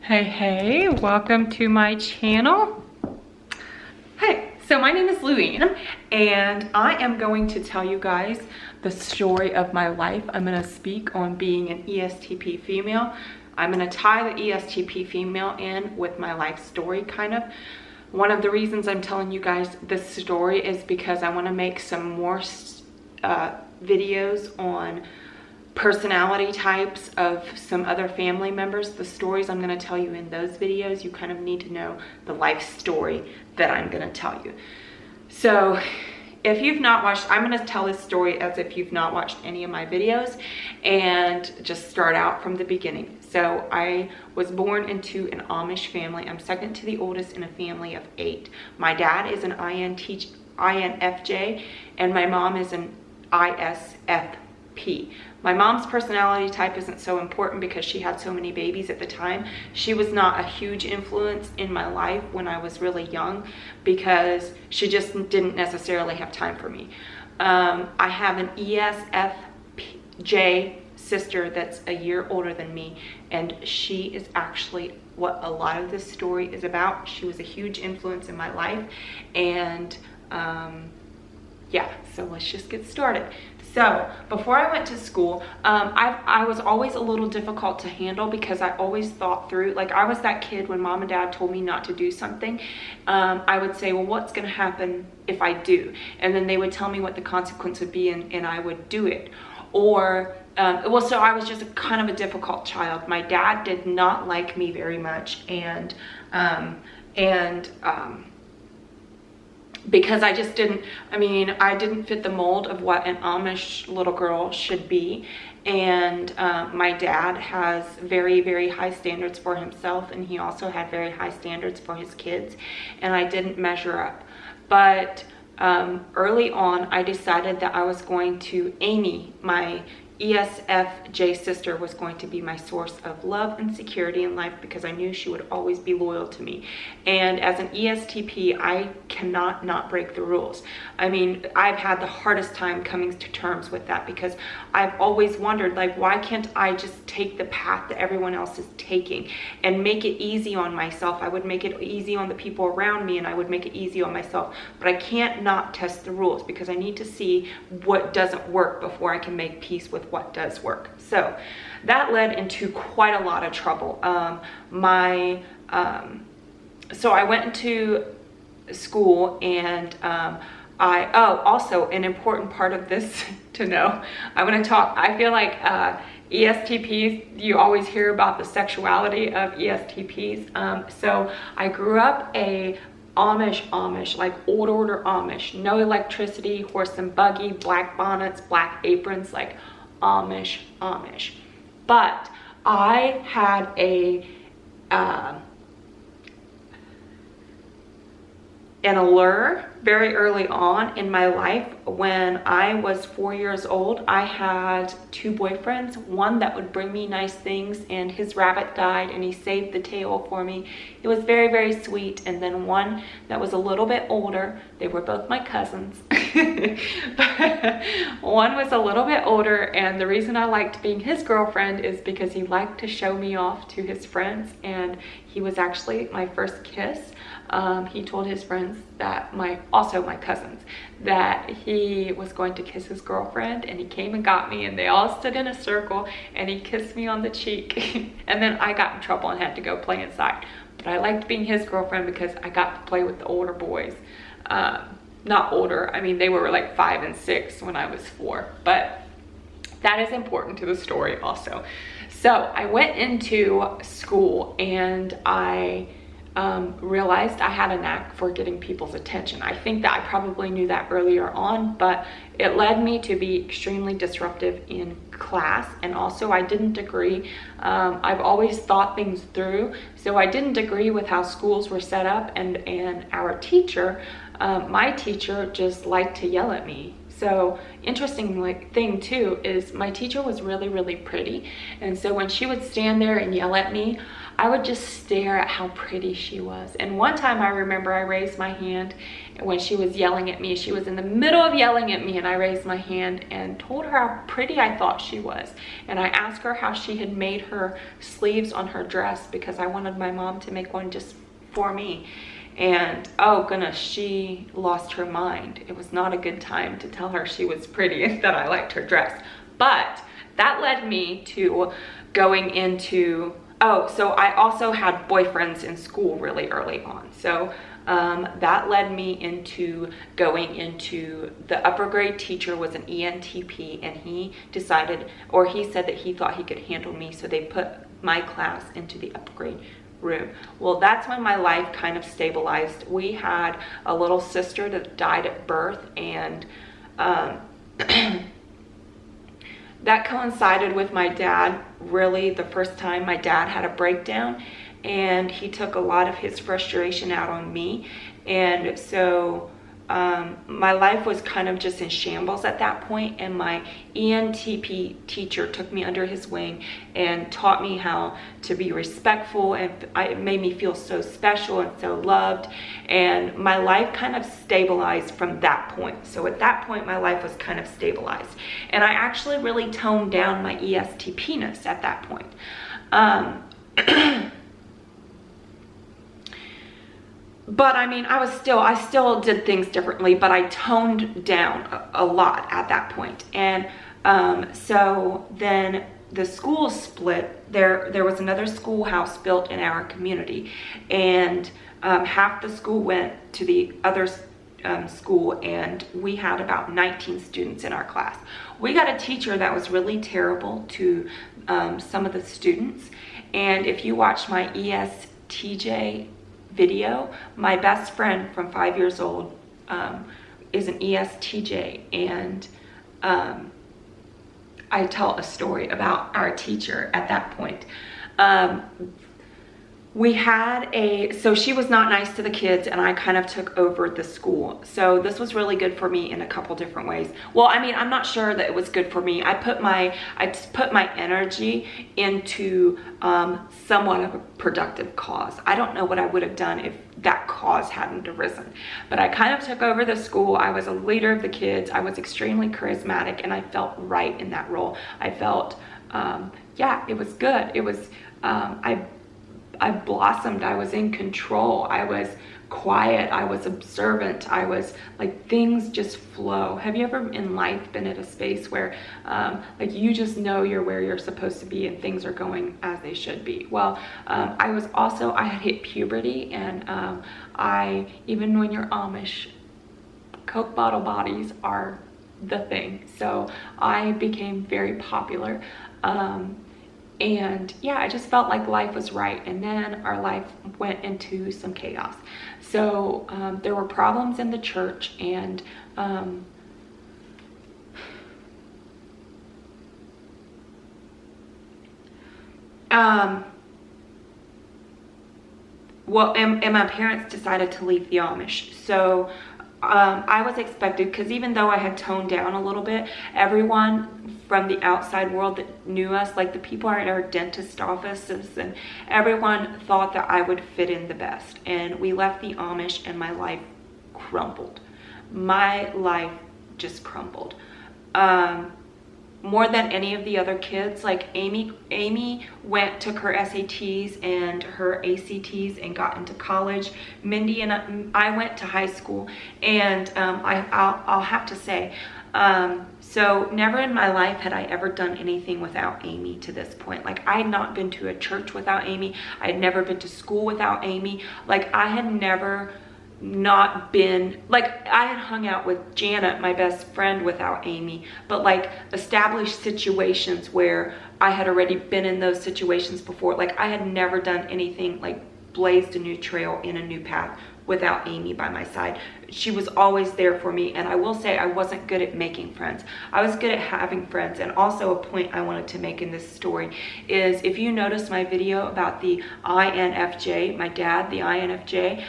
Hey, welcome to my channel. Hey, so my name is Louine, and I am going to tell you guys the story of my life. I'm going to speak on being an ESTP female. I'm going to tie the ESTP female in with my life story, kind of. One of the reasons I'm telling you guys this story is because I want to make some more videos on personality types of some other family members. The stories I'm going to tell you in those videos, you kind of need to know the life story that I'm going to tell you. So if you've not watched, I'm going to tell this story as if you've not watched any of my videos and just start out from the beginning. So I was born into an Amish family. I'm second to the oldest in a family of 8. My dad is an Infj and my mom is an Isfp. My mom's personality type isn't so important because she had so many babies at the time. She was not a huge influence in my life when I was really young because she just didn't necessarily have time for me. I have an Esfj sister that's a year older than me, and she is actually what a lot of this story is about. She was a huge influence in my life, and yeah, so let's just get started. So before I went to school, I was always a little difficult to handle because I always thought through, like I was that kid when mom and dad told me not to do something. I would say, well, what's going to happen if I do? And then they would tell me what the consequence would be, and I would do it. Or, well, so I was just kind of a difficult child. My dad did not like me very much, and because I just didn't, I didn't fit the mold of what an Amish little girl should be. And my dad has very, very high standards for himself, and he also had very high standards for his kids, and I didn't measure up. But early on, I decided that I was going to, Amy, my ESFJ sister, was going to be my source of love and security in life because I knew she would always be loyal to me. And as an ESTP, I cannot not break the rules. I've had the hardest time coming to terms with that because I've always wondered, like, why can't I just take the path that everyone else is taking and make it easy on myself? I would make it easy on the people around me, and I would make it easy on myself, but I can't not test the rules because I need to see what doesn't work before I can make peace with what does work. So that led into quite a lot of trouble. So I went into school, and also an important part of this to know, I feel like ESTPs, you always hear about the sexuality of ESTPs. So I grew up a Amish, like old order Amish, no electricity, horse and buggy, black bonnets, black aprons, like Amish. But I had an allure very early on in my life. When I was 4 years old, I had 2 boyfriends, one that would bring me nice things, and his rabbit died and he saved the tail for me. It was very, very sweet. And then one that was a little bit older. They were both my cousins. But one was a little bit older, and the reason I liked being his girlfriend is because he liked to show me off to his friends, and he was actually my first kiss. He told his friends that also my cousins, that he was going to kiss his girlfriend, and he came and got me, and they all stood in a circle, and he kissed me on the cheek. And then I got in trouble and had to go play inside. But I liked being his girlfriend because I got to play with the older boys. Not older, they were like 5 and 6 when I was 4, but that is important to the story also. So I went into school, and I realized I had a knack for getting people's attention. I think that I probably knew that earlier on, but it led me to be extremely disruptive in class. And also I didn't agree. I've always thought things through, so I didn't agree with how schools were set up, and our teacher, my teacher, just liked to yell at me. So interesting thing too is my teacher was really, really pretty, and so when she would stand there and yell at me, I would just stare at how pretty she was. And one time I remember I raised my hand when she was yelling at me. She was in the middle of yelling at me, and I raised my hand and told her how pretty I thought she was. And I asked her how she had made her sleeves on her dress, because I wanted my mom to make one just for me. And oh goodness, she lost her mind. It was not a good time to tell her she was pretty and that I liked her dress. But that led me to going into, so I also had boyfriends in school really early on. So that led me into going into, the upper grade teacher was an ENTP, and he decided, or he said that he thought he could handle me, so they put my class into the upper grade room. Well, that's when my life kind of stabilized. We had a little sister that died at birth, and that coincided with my dad. Really, the first time my dad had a breakdown, and he took a lot of his frustration out on me. And so my life was kind of just in shambles at that point, and my ENTP teacher took me under his wing and taught me how to be respectful, and it made me feel so special and so loved, and my life kind of stabilized from that point. So at that point, my life was kind of stabilized, and I actually really toned down my ESTP-ness at that point. But I mean, I still did things differently, but I toned down a lot at that point. And so then the school split. There was another schoolhouse built in our community, and half the school went to the other school, and we had about 19 students in our class. We got a teacher that was really terrible to some of the students, and if you watch my ESTJ video, my best friend from 5 years old is an ESTJ, and I tell a story about our teacher at that point. We had so she was not nice to the kids, and I kind of took over the school. So this was really good for me in a couple different ways. Well, I mean, I'm not sure that it was good for me. I put my energy into somewhat of a productive cause. I don't know what I would have done if that cause hadn't arisen, but I kind of took over the school. I was a leader of the kids. I was extremely charismatic, and I felt right in that role. I felt, yeah, it was good. It was, I blossomed. I was in control. I was quiet. I was observant. I was like, things just flow. Have you ever in life been at a space where like you just know you're where you're supposed to be and things are going as they should be? Well, I had hit puberty, and even when you're Amish, Coke bottle bodies are the thing. So I became very popular. And yeah, I just felt like life was right, and then our life went into some chaos. So there were problems in the church, and my parents decided to leave the Amish. So I was expected, because even though I had toned down a little bit, everyone from the outside world that knew us, like the people at our dentist offices, and everyone thought that I would fit in the best. And we left the Amish, and my life crumbled. My life just crumbled. More than any of the other kids. Like Amy took her SATs and her ACTs and got into college. Mindy and I went to high school, and I'll have to say, so never in my life had I ever done anything without Amy to this point. Like, I had not been to a church without Amy. I had never been to school without Amy. Like, I had never not been, like, I had hung out with Janet, my best friend, without Amy, but like established situations where I had already been in those situations before. Like, I had never done anything, like blazed a new trail in a new path without Amy by my side. She was always there for me, and I will say I wasn't good at making friends. I was good at having friends. And also a point I wanted to make in this story is, if you notice my video about the INFJ, my dad, the INFJ,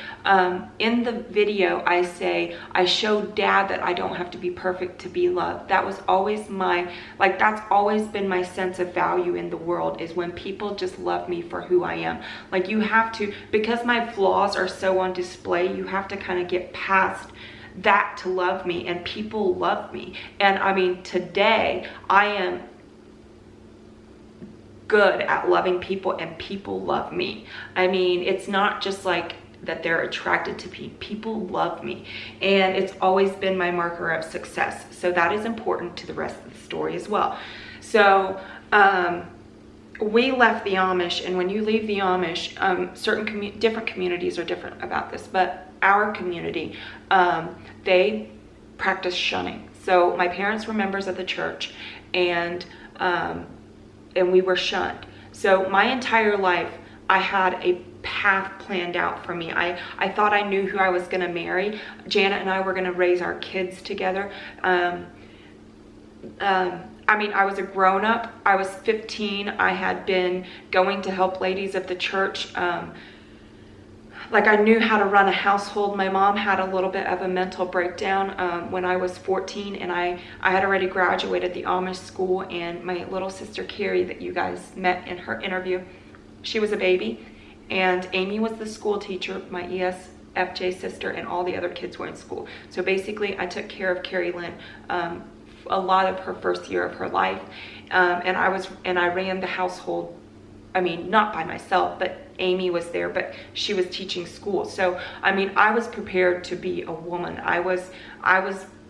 in the video I say, I showed Dad that I don't have to be perfect to be loved. That was always my, like, that's always been my sense of value in the world, is when people just love me for who I am. Like, you have to, because my flaws are so on display, you have to kind of get past asked that to love me, and people love me. And I mean, today I am good at loving people, and people love me. I mean, it's not just like that they're attracted to me. People love me, and it's always been my marker of success. So that is important to the rest of the story as well. So we left the Amish, and when you leave the Amish, different communities are different about this, but our community, they practice shunning. So my parents were members of the church, and we were shunned. So my entire life, I had a path planned out for me. I thought I knew who I was going to marry. Janet and I were going to raise our kids together. I mean, I was a grown-up. I was 15. I had been going to help ladies of the church. Like, I knew how to run a household. My mom had a little bit of a mental breakdown when I was 14, and I had already graduated the Amish school, and my little sister Carrie that you guys met in her interview, she was a baby, and Amy was the school teacher, my ESFJ sister, and all the other kids were in school. So basically, I took care of Carrie Lynn a lot of her first year of her life, and I ran the household. I mean, not by myself, but Amy was there, but she was teaching school. So I mean, I was prepared to be a woman. I was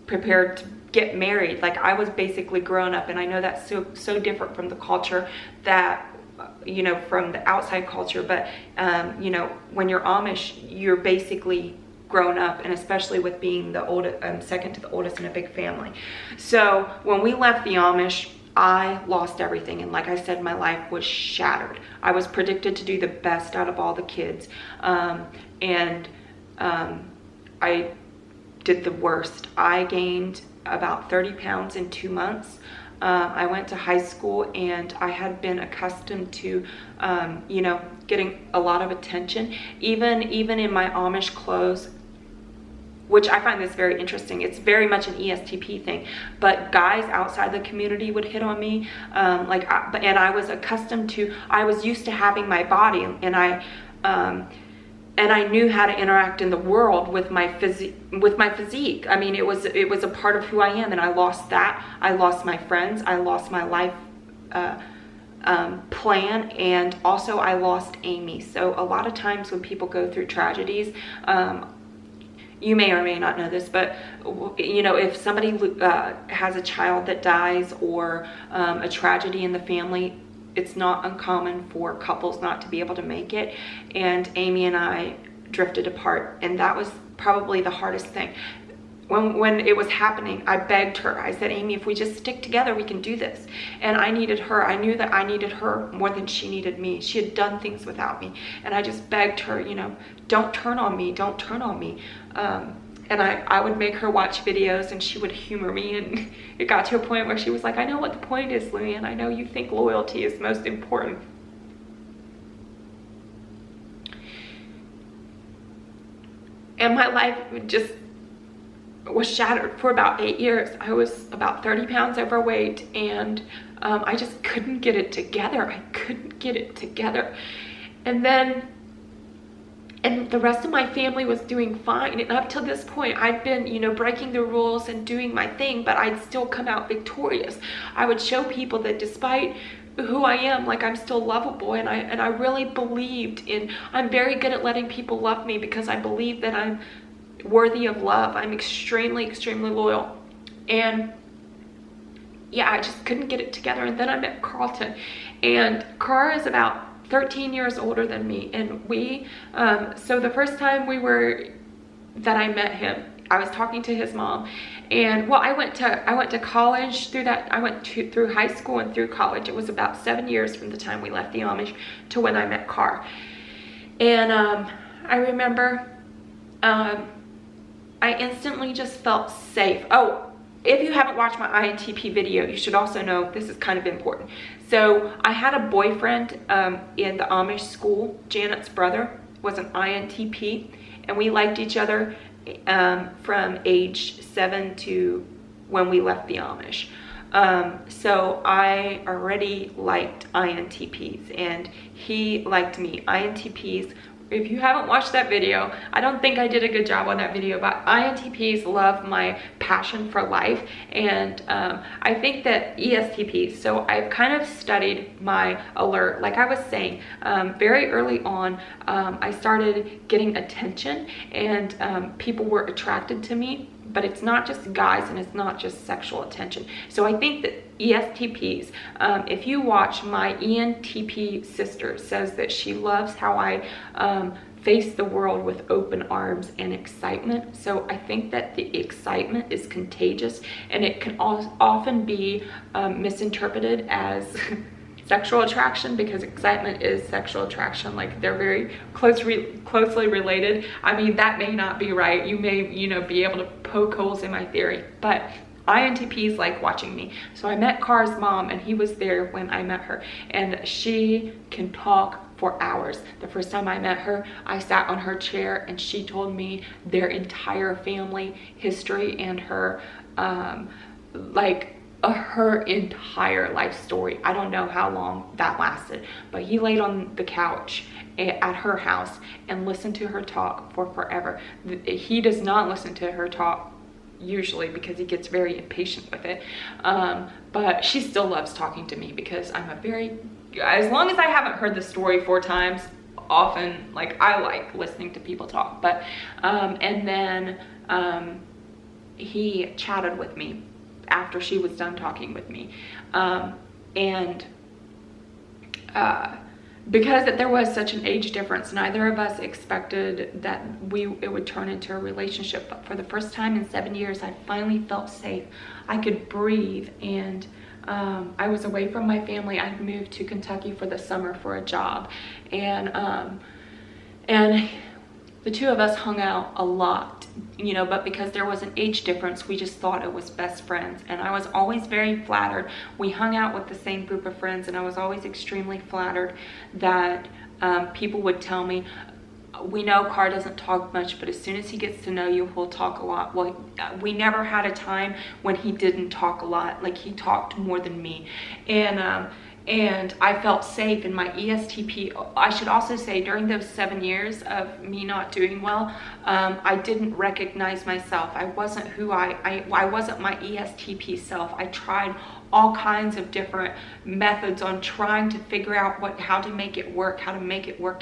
prepared to get married. Like, I was basically grown up, and I know that's so different from the culture that, you know, from the outside culture, but you know, when you're Amish, you're basically grown up, and especially with being the oldest, second to the oldest in a big family. So when we left the Amish, I lost everything, and like I said, my life was shattered. I was predicted to do the best out of all the kids, and I did the worst. I gained about 30 pounds in 2 months. I went to high school, and I had been accustomed to, you know, getting a lot of attention, even in my Amish clothes, which I find this very interesting. It's very much an ESTP thing, but guys outside the community would hit on me, and I was accustomed to, I was used to having my body, and I knew how to interact in the world with my physique. I mean, it was a part of who I am, and I lost that. I lost my friends. I lost my life plan, and also I lost Amy. So a lot of times when people go through tragedies, you may or may not know this, but you know, if somebody has a child that dies, or a tragedy in the family, it's not uncommon for couples not to be able to make it. And Amy and I drifted apart, and that was probably the hardest thing. When it was happening, I begged her. I said, Amy, if we just stick together, we can do this. And I needed her. I knew that I needed her more than she needed me. She had done things without me. And I just begged her, you know, don't turn on me. Don't turn on me. And I would make her watch videos, and she would humor me. And it got to a point where she was like, I know what the point is, Luann. I know you think loyalty is most important. And my life just was shattered for about 8 years. I was about 30 pounds overweight, and I just couldn't get it together. I couldn't get it together. And the rest of my family was doing fine. And up till this point, I'd been, you know, breaking the rules and doing my thing, but I'd still come out victorious. I would show people that despite who I am, like, I'm still lovable, and I really believed in, I'm very good at letting people love me because I believe that I'm worthy of love. I'm extremely, extremely loyal. And yeah, I just couldn't get it together. And then I met Carlton, and Carr is about 13 years older than me, and we so the first time that I met him, I was talking to his mom, and well, I went to college through that. I went through high school and through college. It was about 7 years from the time we left the Amish to when I met Carr. And I remember I instantly just felt safe. Oh, if you haven't watched my INTP video, you should also know this is kind of important. So I had a boyfriend in the Amish school. Janet's brother was an INTP, and we liked each other from age 7 to when we left the Amish. So I already liked INTPs, and he liked me. INTPs if you haven't watched that video, I don't think I did a good job on that video, but INTPs love my passion for life. And I think that ESTPs, so I've kind of studied my alert. Like I was saying, very early on, I started getting attention, and people were attracted to me. But it's not just guys, and it's not just sexual attention. So I think that ESTPs, if you watch, my ENTP sister says that she loves how I face the world with open arms and excitement. So I think that the excitement is contagious, and it can often be misinterpreted as sexual attraction, because excitement is sexual attraction. Like they're very closely related. I mean, that may not be right. You may, be able to poke holes in my theory, but INTPs like watching me. So I met Car's mom, and he was there when I met her, and she can talk for hours. The first time I met her, I sat on her chair, and she told me their entire family history and her her entire life story. I don't know how long that lasted, but he laid on the couch at her house and listened to her talk for forever. He does not listen to her talk usually because he gets very impatient with it, but she still loves talking to me because I'm as long as I haven't heard the story 4 times, often, like, I like listening to people talk. But and then he chatted with me after she was done talking with me, and because that there was such an age difference, neither of us expected that it would turn into a relationship. But for the first time in 7 years, I finally felt safe. I could breathe, and I was away from my family. I moved to Kentucky for the summer for a job, and the two of us hung out a lot, but because there was an age difference, we just thought it was best friends. And I was always very flattered. We hung out with the same group of friends, and I was always extremely flattered that people would tell me, we know Carr doesn't talk much, but as soon as he gets to know you, he'll talk a lot. Well, we never had a time when he didn't talk a lot. Like, he talked more than me. And I felt safe in my ESTP. I should also say, during those 7 years of me not doing well, I didn't recognize myself. I wasn't who I wasn't my ESTP self. I tried all kinds of different methods on trying to figure out how to make it work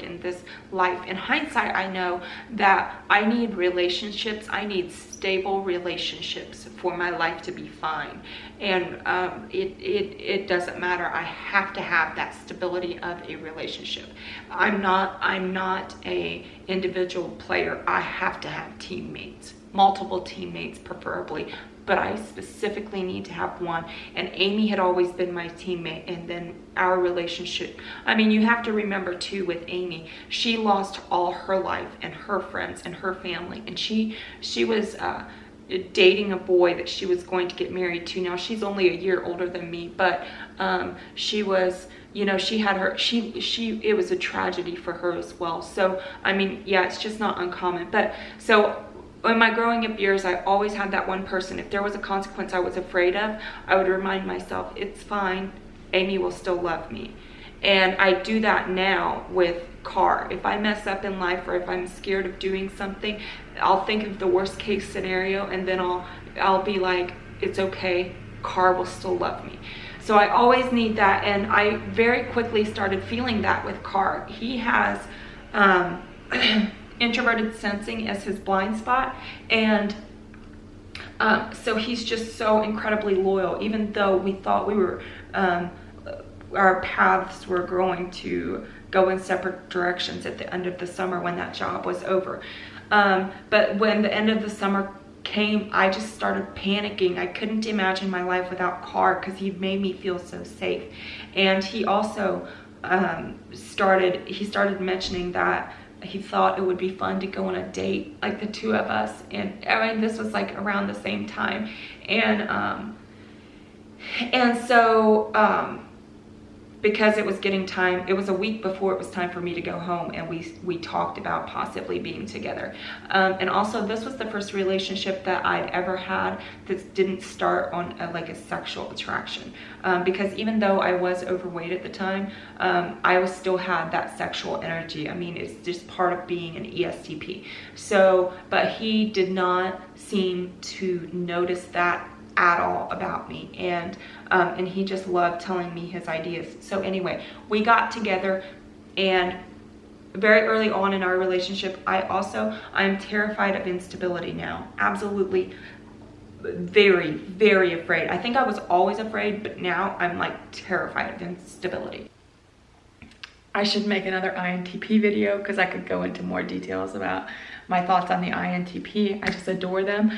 in this life. In hindsight, I know that I need relationships. I need stable relationships for my life to be fine. And it doesn't matter. I have to have that stability of a relationship. I'm not a individual player. I have to have teammates, multiple teammates preferably, but I specifically need to have one. And Amy had always been my teammate, and then our relationship. I mean, you have to remember too, with Amy, she lost all her life and her friends and her family, and she was dating a boy that she was going to get married to. Now, she's only a year older than me, but she was, she had her, it was a tragedy for her as well. So, I mean, yeah, it's just not uncommon. But so in my growing up years, I always had that one person. If there was a consequence I was afraid of, I would remind myself, it's fine, Amy will still love me. And I do that now with Carr. If I mess up in life, or if I'm scared of doing something, I'll think of the worst case scenario, and then I'll be like, it's okay, Carr will still love me. So I always need that, and I very quickly started feeling that with Carr. He has introverted sensing as his blind spot, and so he's just so incredibly loyal. Even though we thought we were our paths were going to go in separate directions at the end of the summer when that job was over, but when the end of the summer came, I just started panicking. I couldn't imagine my life without Carr, because he made me feel so safe. And he also started mentioning that he thought it would be fun to go on a date, like the two of us. And I mean, this was like around the same time. And so because it was getting time, it was a week before it was time for me to go home, and we talked about possibly being together. And also, this was the first relationship that I'd ever had that didn't start on like a sexual attraction, because even though I was overweight at the time, I was still had that sexual energy. I mean, it's just part of being an ESTP. So, but he did not seem to notice that at all about me, and he just loved telling me his ideas. So anyway, we got together, and very early on in our relationship, I'm terrified of instability now. Absolutely, very, very afraid. I think I was always afraid, but now I'm like terrified of instability. I should make another INTP video because I could go into more details about my thoughts on the INTP. I just adore them.